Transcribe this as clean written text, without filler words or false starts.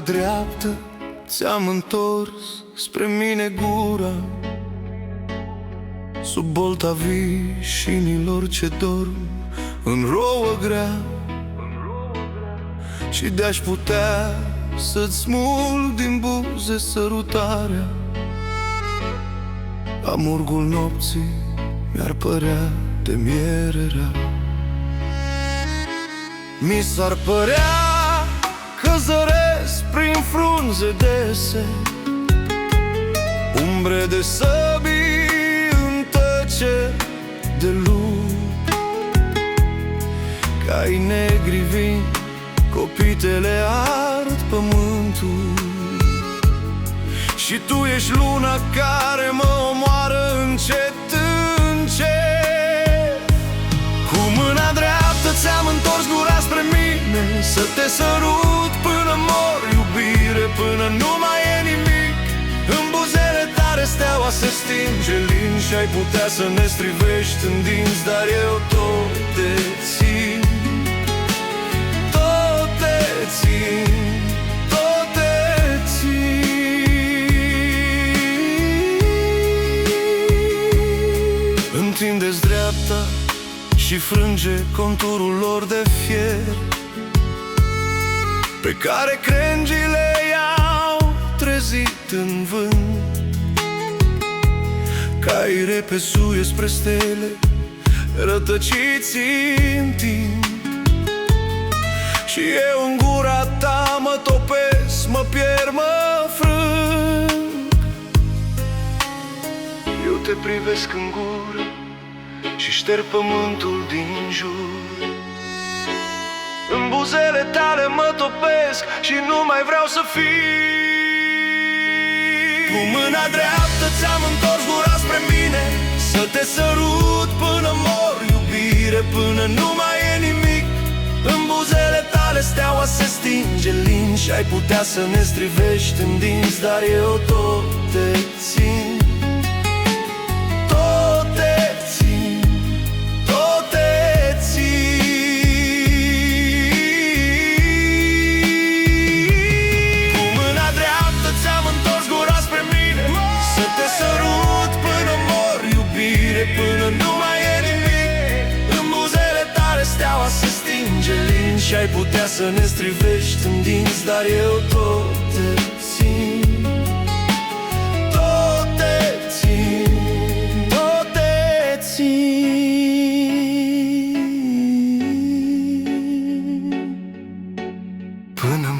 mâna dreaptă ți-am întors spre mine gura, sub bolta vișinilor ce dorm în rouă grea. Și de-aș putea să-ți smulg din buze sărutarea, amurgul nopții mi-ar părea de miere rea. Mi s-ar părea că zăresc prin frunze dese umbre de săbii în tăceri de luni. Cai negri vin, copitele ard pământul, și tu ești luna care mă omoară încet, încet. Cu mâna dreaptă ți-am întors gura spre mine, să te sărut până mor, iubire, până nu mai e nimic. În buzele tale steaua se stinge lin și ai putea să ne strivești în dinți, dar eu tot te țin. Întindeți dreapta și frânge conturul lor de fier, pe care crengile i-au trezit în vânt. Caii repesuie spre stele, rătăciți în timp, și eu în gura ta mă topesc, mă pierd, mă frâng. Eu te privesc în gură și șterg pământul din jur. În buzele tale mă topesc și nu mai vreau să fii. Cu mâna dreaptă ți-am întors gura spre mine, să te sărut până mor, iubire, până nu mai e nimic. În buzele tale steaua se stinge lin și ai putea să ne strivești în dinți, dar eu tot te țin. Și ai putea să ne strivești în dinți, dar eu tot te țin. Tot te țin, tot te țin, până